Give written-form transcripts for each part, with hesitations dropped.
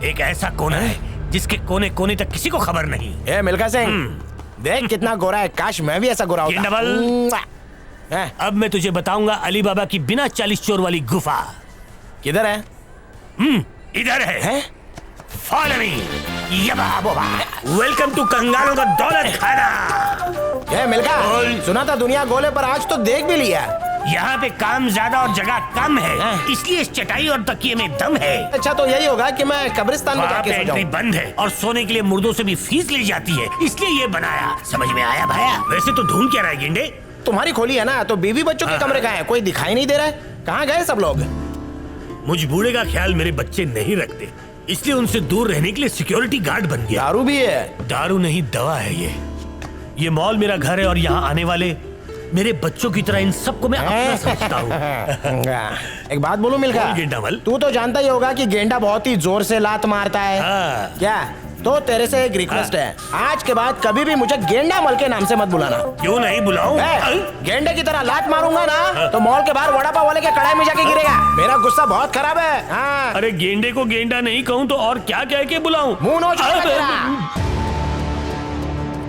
एक ऐसा कोना है जिसके कोने कोने तक किसी को खबर नहीं। ए मिल्खा सिंह, देख कितना गोरा है, काश मैं भी ऐसा गोरा होता। अब मैं तुझे बताऊंगा अली बाबा की बिना 40 चोर वाली गुफा किधर है। इधर है। Follow me. वेलकम टू कंगालों का दौलत खाना। ए मिल्खा, सुना था दुनिया गोले पर, आज तो देख भी लिया। यहाँ पे काम ज्यादा और जगह कम है, इसलिए इस चटाई और तकिए में दम है। अच्छा तो यही होगा कि मैं कब्रिस्तान में जाके सो जाऊं। बंद है और सोने के लिए मुर्दों से भी फीस ली जाती है, इसलिए ये बनाया। समझ में आया भाया? वैसे तो ढूंढ क्या रहा है गेंडे? तुम्हारी खोली है ना, तो बीवी बच्चों के कमरे कहाँ है? कोई दिखाई नहीं दे रहा है, कहाँ गए सब लोग? मुझ बूढ़े का ख्याल मेरे बच्चे नहीं रखते, इसलिए उनसे दूर रहने के लिए सिक्योरिटी गार्ड बन गया। दारू भी है? दारू नहीं, दवा है ये मॉल मेरा घर है और यहाँ आने वाले मेरे बच्चों की तरह इन सबको मैं अपना समझता हूँ। एक बात बोलूं मिल्खा, गेंडामल, तू तो जानता ही होगा कि गेंडा बहुत ही जोर से लात मारता है। क्या? तो तेरे से एक रिक्वेस्ट है, आज के बाद कभी भी मुझे गेंडामल के नाम से मत बुलाना। क्यों नहीं बुलाऊं? गेंडे की तरह लात मारूंगा ना तो मॉल के बाहर वड़ा पाव वाले के कड़ाई में जाके गिरेगा। मेरा गुस्सा बहुत खराब है। हाँ। अरे गेंडे को गेंडा नहीं कहूँ तो और क्या कह के बुलाऊं? मुंह नोच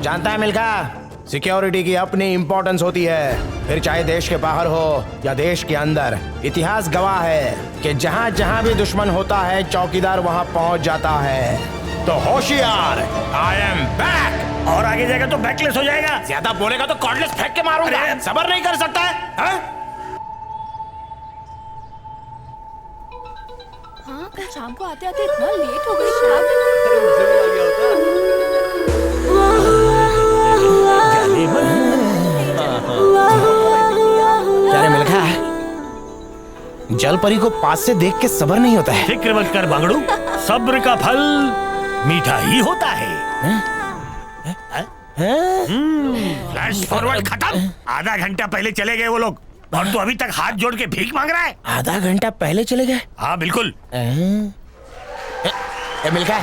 जानता है मिल्खा, सिक्योरिटी की अपनी इंपॉर्टेंस होती है, फिर चाहे देश के बाहर हो या देश के अंदर। इतिहास गवाह है कि जहाँ जहाँ भी दुश्मन होता है चौकीदार वहाँ पहुँच जाता है। तो होशियार, आई एम बैक। और आगे जाएगा तो बैकलेस हो जाएगा। ज्यादा बोलेगा तो कॉर्डलेस फेंक के मारूंगा। सबर नहीं कर सकता है? हाँ, कल शाम को आते आते इतना लेट हो गई। शराब क्या रे मिल्खा, जल परी को पास से देख के सब्र नहीं होता है। फिक्र मत कर बांगड़ू, सब्र का फल मीठा ही होता है। फ्लैश फॉरवर्ड खत्म। आधा घंटा पहले चले गए वो लोग और तू अभी तक हाथ जोड़ के भीख मांग रहा है। आधा घंटा पहले चले गए? हाँ बिल्कुल। मिल्खा,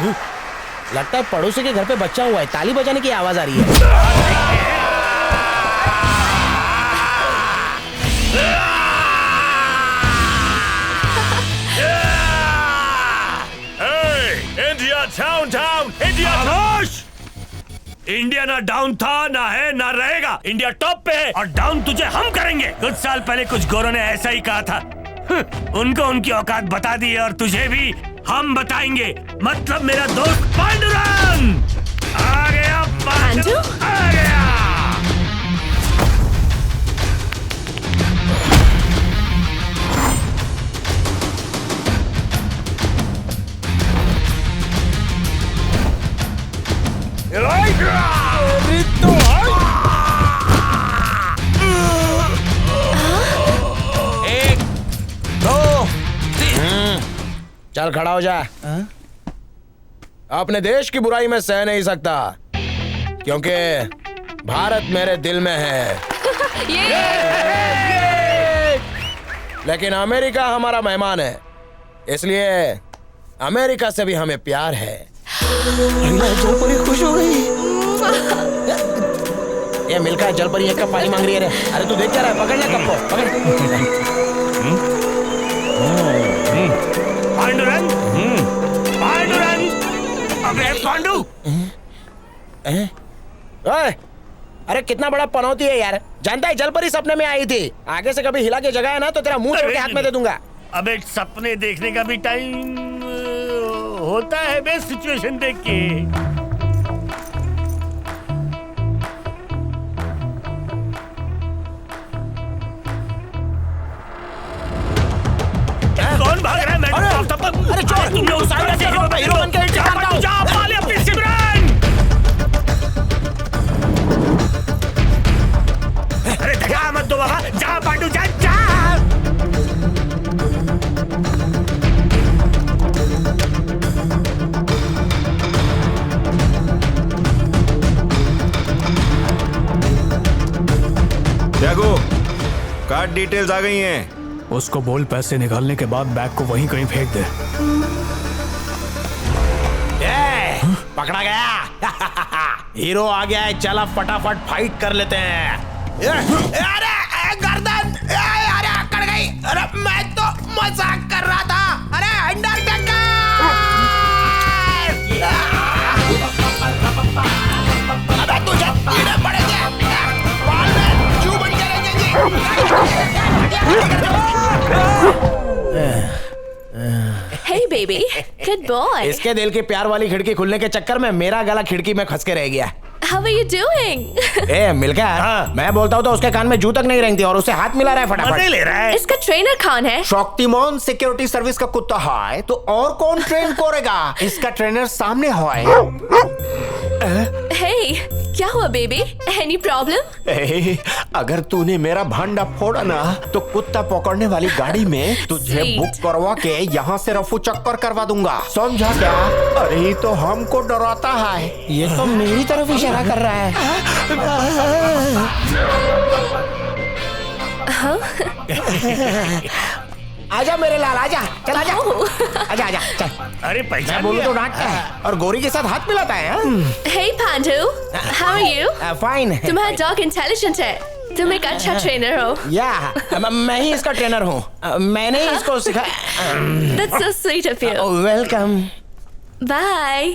लगता है पड़ोसी के घर पे बच्चा हुआ है, ताली बजाने की आवाज आ रही है। Down India. खामोश! इंडिया ना डाउन था, ना है, ना रहेगा। इंडिया टॉप पे है और डाउन तुझे हम करेंगे। कुछ साल पहले कुछ गोरों ने ऐसा ही कहा था। उनको उनकी औकात बता दी और तुझे भी हम बताएंगे। मतलब मेरा दोस्त पांडुरंग आ गया। पांडुरंग आ गया। एक, दो, तीन। चल खड़ा हो जा। अपने देश की बुराई में सह नहीं सकता क्योंकि भारत मेरे दिल में है। लेकिन अमेरिका हमारा मेहमान है, इसलिए अमेरिका से भी हमें प्यार है। जलपरी खुश हो गई। ये मिल्खा, जलपरी एक कप पानी मांग रही है रे। अरे तू देख क्या रहा है? पकड़ ले कप को, पकड़। पांडुरंग, पांडुरंग, अबे पांडु। ओए, अरे कितना बड़ा पनौती है यार। जानता है जलपरी सपने में आई थी। आगे से कभी हिला के जगाया ना तो तेरा मुंह छोड़ के हाथ में दे दूंगा। अबे सपने देखने का भी टाइम होता है बे, सिचुएशन देख के। कौन भाग रहा है? मैं अरे चोर, तुम लोग सारे हीरो बन के जा पाले अपनी सिमरन। अरे धगा मत दो बाबा, जा पांडू जा जा। त्यागो, कार्ड डिटेल्स आ गई हैं। उसको बोल पैसे निकालने के बाद बैग को वहीं कहीं फेंक दे। पकड़ा गया। हीरो आ गया है, चला फटाफट फाइट कर लेते हैं। अरे गर्दन, अरे अकड़ गई। अरे मैं तो मजाक कर रहा था। अरे अंडरटेकर! baby. Good boy. इसके दिल की प्यार वाली खिड़की खुलने के चक्कर में मेरा गला खिड़की में फंस के रह गया। How are you doing? ए मिलका, मैं बोलता हूँ तो उसके कान में जू तक नहीं रेंगती और उसे हाथ मिला रहा है मजे फटाफट। ले रहा है। इसका ट्रेनर कौन है? शक्तिमान सिक्योरिटी सर्विस का कुत्ता है तो और कौन ट्रेन करेगा? इसका ट्रेनर सामने है। Hey, क्या हुआ बेबी? Any problem? अगर तूने मेरा भांडा फोड़ा ना तो कुत्ता पकड़ने वाली गाड़ी में तुझे Sweet. बुक करवा के यहाँ से रफू चक्कर करवा दूंगा, समझा क्या? अरे ये तो हमको डराता है। ये तो मेरी तरफ इशारा कर रहा है। आजा मेरे लाल, आजा, चल आजा, आजा आजा चल। अरे मैं पहचान बोलूं तो लिया। डांटता है और गोरी के साथ हाथ मिलाता है। Hey Pandu, how are you? Fine. तुम्हारा डॉग इंटेलिजेंट है। तुम एक अच्छा ट्रेनर हो। या मैं ही इसका ट्रेनर हूँ। मैंने ही इसको सिखाया। That's so sweet of you. Welcome. Bye.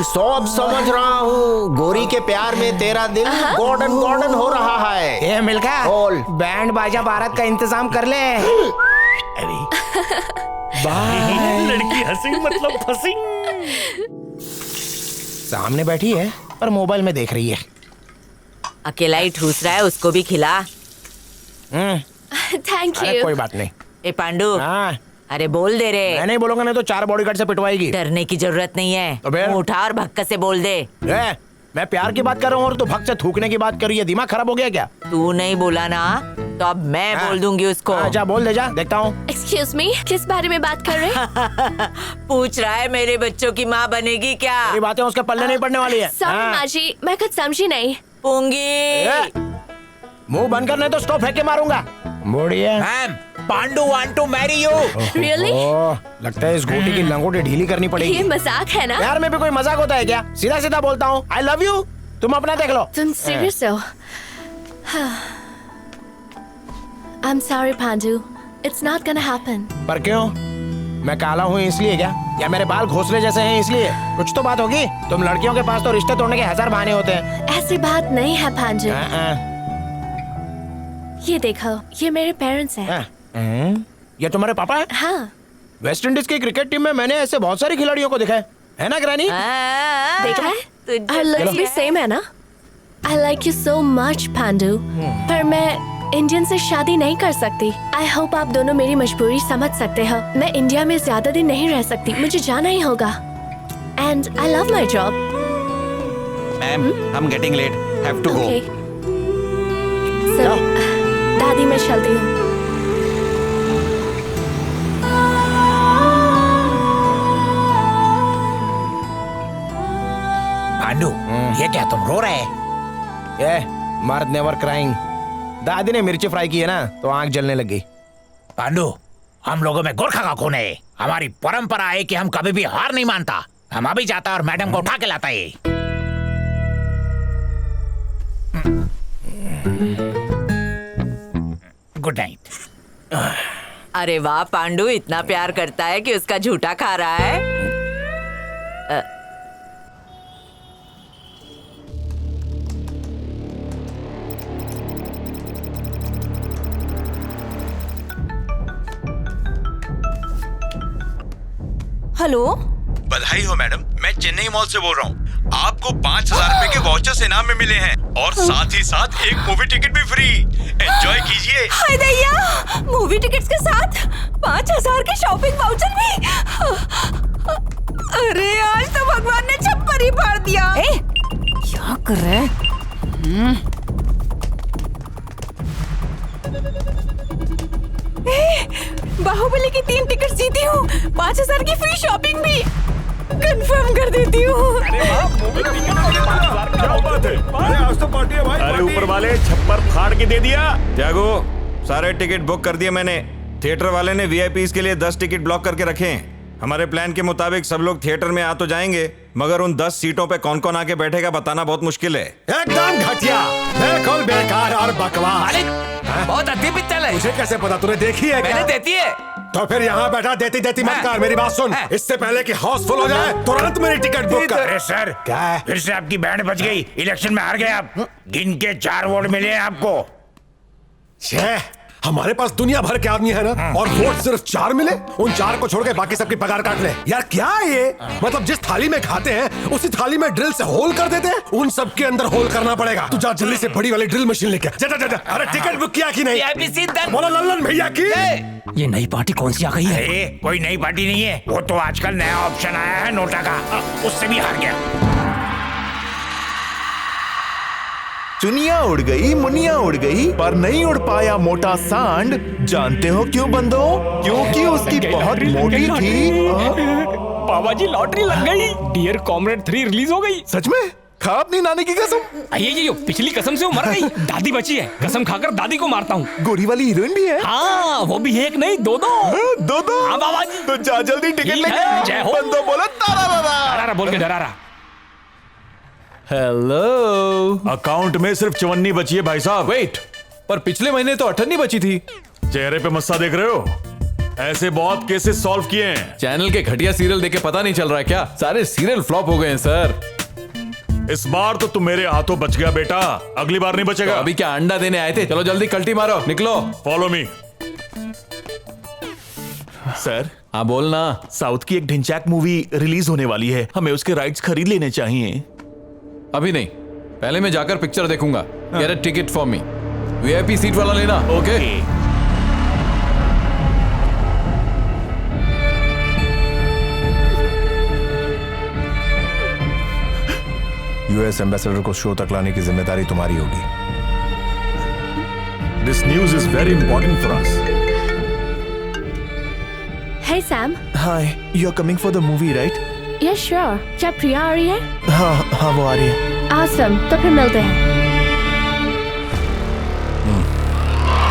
सब समझ रहा हूँ, गोरी के प्यार में तेरा दिल गोल्डन गोल्डन हो रहा है। ये मिलका, बोल। बैंड बाजा बारात का इंतजाम कर ले। लड़की हंसी मतलब फंसी। सामने बैठी है पर मोबाइल में देख रही है। अकेला ही ठूस रहा है, उसको भी खिला। Thank अरे you. कोई बात नहीं। ए पांडू, हाँ, अरे बोल दे रे। मैं नहीं बोलूंगा नहीं तो 4 बॉडीगार्ड से पिटवाएगी। डरने की जरूरत नहीं है, तो फिर? मुंह उठा और भक्का से बोल दे। मैं प्यार की बात कर रहा हूँ और तू भक्त से थूकने की बात कर रही है। दिमाग खराब हो गया क्या? तू नहीं बोला ना तो अब मैं बोल दूंगी उसको। जा बोल दे, जा देखता हूँ। Excuse me, किस बारे में बात कर रहे? पूछ रहा है मेरे बच्चों की माँ बनेगी क्या? ये बातें उसके पल्ले नहीं पड़ने वाली है। Sorry माँ जी, मैं कुछ समझी नहीं। पूंगी। मुंह बंद कर नहीं तो स्टॉप फेंक के मारूंगा। बुढ़िया। Ma'am, Pandu want to marry you. Really? लगता है इस घोटी की लंगोटी ढीली करनी ये पड़ेगी। मजाक है ना? प्यार में भी कोई मजाक होता है क्या? सीधा सीधा बोलता हूँ, आई लव यू। तुम अपना देख लो। तुम serious हो? I'm sorry Pandu, it's not gonna happen. पर क्यों? मैं काला हूँ इसलिए क्या? या मेरे बाल घोंसले जैसे हैं इसलिए? कुछ तो बात होगी। तुम लड़कियों के पास तो रिश्ते तोड़ने के 1000 बहाने होते हैं। ऐसी बात नहीं है Pandu। ये देखो, ये मेरे पेरेंट्स हैं। ये तुम्हारे पापा है? हाँ। वेस्ट इंडीज की क्रिकेट टीम में मैंने ऐसे बहुत सारी खिलाड़ियों को देखा है ना ग्रैनी? देखा है? तुझे Our looks भी same है ना? I like you so much Pandu, पर मैं इंडियन से शादी नहीं कर सकती। I hope आप दोनों मेरी मजबूरी समझ सकते हो। मैं इंडिया में ज्यादा दिन नहीं रह सकती, मुझे जाना ही होगा। And I love my job. Ma'am, I'm getting late. Have to go. Okay. So, दादी मैं चलती हूँ। पांडु, ये क्या तुम रो रहे? ये मर्द नेवर क्राइंग। दादी ने मिर्ची फ्राई की है ना तो आंख जलने लग गई। पांडु, हम लोगों में गोरखा का खून है। हमारी परंपरा है कि हम कभी भी हार नहीं मानता। हम अभी जाता है और मैडम को उठा के लाता है। Good night. अरे वाह, पांडु इतना प्यार करता है कि उसका झूठा खा रहा है। हेलो, बधाई हो मैडम, मैं चेन्नई मॉल से बोल रहा हूँ। आपको 5000 रुपए के वाउचर्स इनाम में मिले हैं और साथ ही साथ एक मूवी टिकट भी फ्री। एंजॉय कीजिए। हाय दैया, मूवी टिकट्स के साथ 5000 के शॉपिंग वाउचर भी। अरे आज तो भगवान ने छप्पर ही फाड़ दिया। ए, क्या कर रहे हैं? बाहुबली की 3 टिकट जीती हूँ, 5000 की फ्री शॉपिंग भी कंफर्म कर देती हूँ। अरे ऊपर वाले छप्पर फाड़ के दे दिया। त्यागो, सारे टिकट बुक कर दिए मैंने। थिएटर वाले ने वीआईपीज के लिए 10 टिकट ब्लॉक करके रखे हैं। हमारे प्लान के मुताबिक सब लोग थिएटर में आ तो जाएंगे, मगर उन 10 सीटों पे कौन कौन आके बैठेगा बताना बहुत मुश्किल है। एकदम घटिया, बिल्कुल बेकार और बकवास। बहुत अति पित्तल है। मुझे कैसे पता? तूने देखी है क्या? मैंने देती है। तो फिर यहाँ बैठा देती देती मत कर। मेरी बात सुन, इससे पहले कि हाउसफुल हो जाए तुरंत मेरी टिकट बुक कर। अरे सर, क्या है? फिर से आपकी बैंड बज गई। इलेक्शन में हार गए आप। गिन के 4 वोट मिले हैं आपको। छे, हमारे पास दुनिया भर के आदमी है ना, और वोट सिर्फ 4 मिले। उन 4 को छोड़ के बाकी सबकी पगार काट ले। यार क्या है ये? मतलब जिस थाली में खाते हैं उसी थाली में ड्रिल से होल कर देते हैं। उन सब के अंदर होल करना पड़ेगा। तू जा जल्दी से बड़ी वाली ड्रिल मशीन लेके जा। जा, जा, जा। अरे टिकट बुक किया कि नहीं? बोलो लल्लन भैया की। ये नई पार्टी कौन सी आ गई है? कोई नई पार्टी नहीं है, वो तो आजकल नया ऑप्शन आया है नोटा का, उससे भी हार गया। चुनिया उड़ गई, मुनिया उड़ गई, पर नहीं उड़ पाया मोटा सांड। जानते हो क्यों बंदो? क्योंकि उसकी बहुत मोटी थी। बाबा जी लॉटरी लग गई। डियर कॉमरेड 3 रिलीज हो गई। सच में? खा अपनी नानी की कसम। ये पिछली कसम से वो मर गई। दादी बची है, कसम खाकर दादी को मारता हूँ। गोरी वाली हीरोइन भी है? हाँ, वो भी एक नहीं 2-2। 2-2? हाँ बाबा जी। तो जा जल्दी टिकट ठीक लेके। है, जय हो। बंदो बोलो तारा डरारा बोल के डरारा। हेलो। अकाउंट में सिर्फ 54 बची है भाई साहब। वेट, पर पिछले महीने तो 58 बची थी। चेहरे पे मस्सा देख रहे हो? ऐसे बहुत केसेस सॉल्व किए हैं। चैनल के घटिया सीरियल देखे पता नहीं चल रहा है क्या? सारे सीरियल फ्लॉप हो गए हैं सर। इस बार तो तुम मेरे हाथों बच गया बेटा, अगली बार नहीं बचेगा। तो अभी क्या अंडा देने आए थे? चलो जल्दी कल्टी मारो, निकलो। Follow me. सर हाँ बोलना। साउथ की एक ढिंचैक मूवी रिलीज होने वाली है, हमें उसके राइट्स खरीद लेने चाहिए। अभी नहीं, पहले मैं जाकर पिक्चर देखूंगा। Get a ticket for me. VIP seat वाला लेना। ओके। यूएस एम्बेसडर को शो तक लाने की जिम्मेदारी तुम्हारी होगी। This news is very important for us. Hey Sam. Hi, you're coming for the movie, right? Yeah, sure. क्या प्रिया आ रही है? हाँ, वो आ रही है। Awesome. तो फिर मिलते हैं।